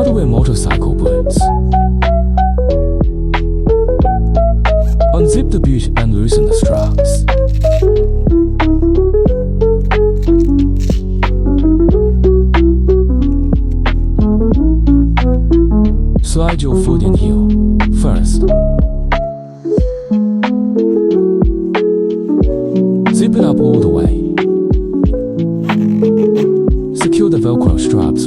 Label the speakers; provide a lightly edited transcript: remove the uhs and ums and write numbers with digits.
Speaker 1: Hardware motorcycle boots. Unzip the boot and loosen the straps. Slide your foot in heel first. Zip it up all the way. Secure the Velcro straps